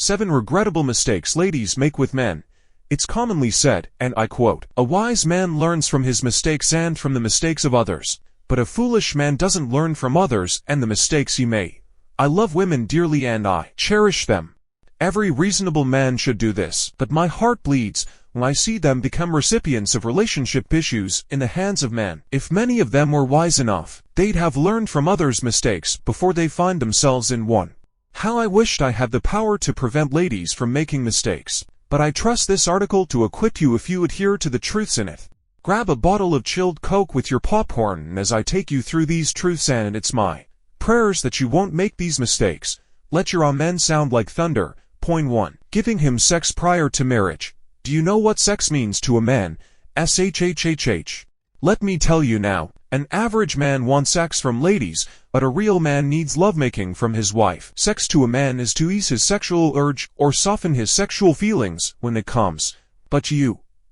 7 Regrettable mistakes ladies make with men. It's commonly said, and I quote, "A wise man learns from his mistakes and from the mistakes of others, but a foolish man doesn't learn from others and the mistakes he made." I love women dearly and I cherish them. Every reasonable man should do this, but my heart bleeds when I see them become recipients of relationship issues in the hands of men. If many of them were wise enough, they'd have learned from others' mistakes before they find themselves in one. How I wished I had the power to prevent ladies from making mistakes. But I trust this article to equip you if you adhere to the truths in it. Grab a bottle of chilled Coke with your popcorn as I take you through these truths, and it's my prayers that you won't make these mistakes. Let your amen sound like thunder. Point 1. Giving him sex prior to marriage. Do you know what sex means to a man? SHHHH. Let me tell you now. An average man wants sex from ladies, but a real man needs lovemaking from his wife. Sex to a man is to ease his sexual urge or soften his sexual feelings when it comes. But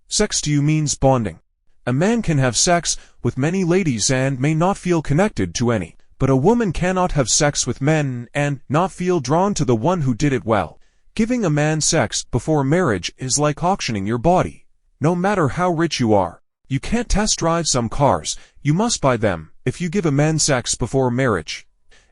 sex to you means bonding. A man can have sex with many ladies and may not feel connected to any, but a woman cannot have sex with men and not feel drawn to the one who did it well. Giving a man sex before marriage is like auctioning your body. No matter how rich you are, you can't test drive some cars, you must buy them. If you give a man sex before marriage,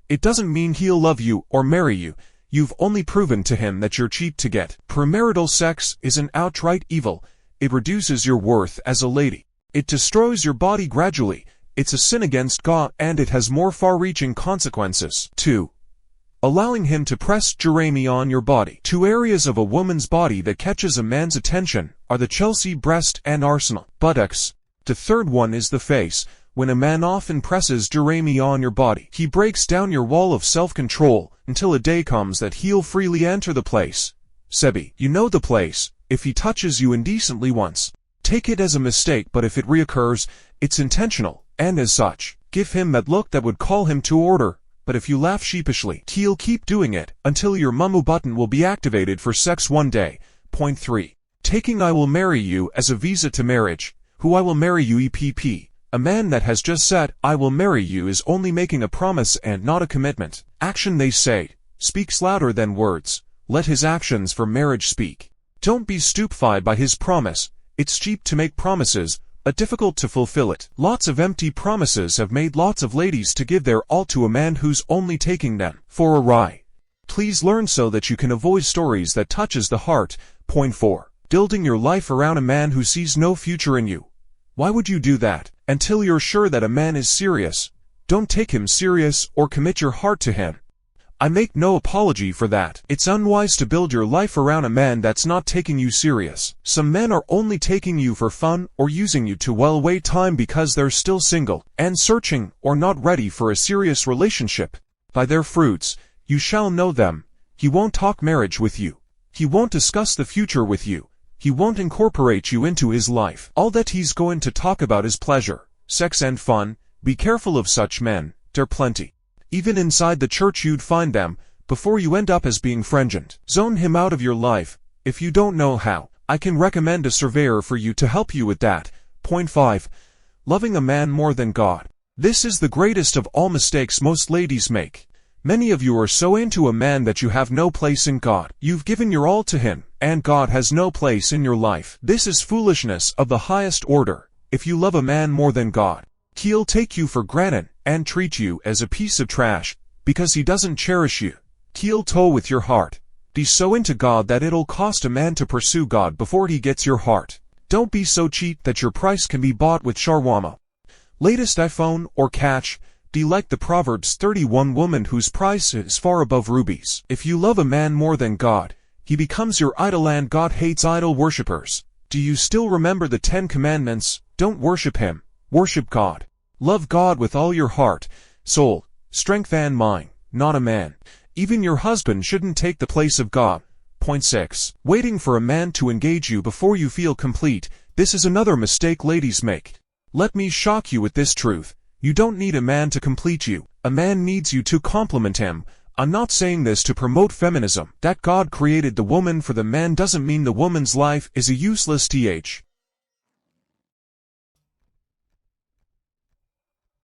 it doesn't mean he'll love you or marry you. You've only proven to him that you're cheap to get. Premarital sex is an outright evil. It reduces your worth as a lady. It destroys your body gradually. It's a sin against God and it has more far-reaching consequences. 2. Allowing him to press Jeremy on your body. 2 areas of a woman's body that catches a man's attention are the Chelsea breast and Arsenal buttocks. The third one is the face. When a man often presses Jeremy on your body, he breaks down your wall of self-control until a day comes that he'll freely enter the place. Sebi, you know the place. If he touches you indecently once, take it as a mistake, but if it reoccurs, it's intentional, and as such, give him that look that would call him to order. But if you laugh sheepishly, he'll keep doing it until your mumu button will be activated for sex one day. Point 3. Taking I will marry you as a visa to marriage. Who I will marry you EPP. A man that has just said, I will marry you is only making a promise and not a commitment. Action, they say, speaks louder than words. Let his actions for marriage speak. Don't be stupefied by his promise. It's cheap to make promises, but difficult to fulfill it. Lots of empty promises have made lots of ladies to give their all to a man who's only taking them for a ride. Please learn so that you can avoid stories that touches the heart. Point 4. Building your life around a man who sees no future in you. Why would you do that? Until you're sure that a man is serious. Don't take him serious or commit your heart to him. I make no apology for that. It's unwise to build your life around a man that's not taking you serious. Some men are only taking you for fun or using you to while away time because they're still single and searching or not ready for a serious relationship. By their fruits, you shall know them. He won't talk marriage with you. He won't discuss the future with you. He won't incorporate you into his life. All that he's going to talk about is pleasure, sex and fun. Be careful of such men. They're plenty. Even inside the church you'd find them, before you end up as being friended. Zone him out of your life. If you don't know how, I can recommend a surveyor for you to help you with that. Point 5. Loving a man more than God. This is the greatest of all mistakes most ladies make. Many of you are so into a man that you have no place in God. You've given your all to him, and God has no place in your life. This is foolishness of the highest order. If you love a man more than God, he'll take you for granted and treat you as a piece of trash because he doesn't cherish you. He'll toy with your heart. Be so into God that it'll cost a man to pursue God before he gets your heart. Don't be so cheap that your price can be bought with shawarma, latest iPhone, or cash. Be like the Proverbs 31 woman whose price is far above rubies. If you love a man more than God, he becomes your idol, and God hates idol worshippers. Do you still remember the 10 Commandments? Don't worship him. Worship God. Love God with all your heart, soul, strength and mind, not a man. Even your husband shouldn't take the place of God. Point 6. Waiting for a man to engage you before you feel complete. This is another mistake ladies make. Let me shock you with this truth. You don't need a man to complete you. A man needs you to complement him. I'm not saying this to promote feminism. That God created the woman for the man doesn't mean the woman's life is a useless th.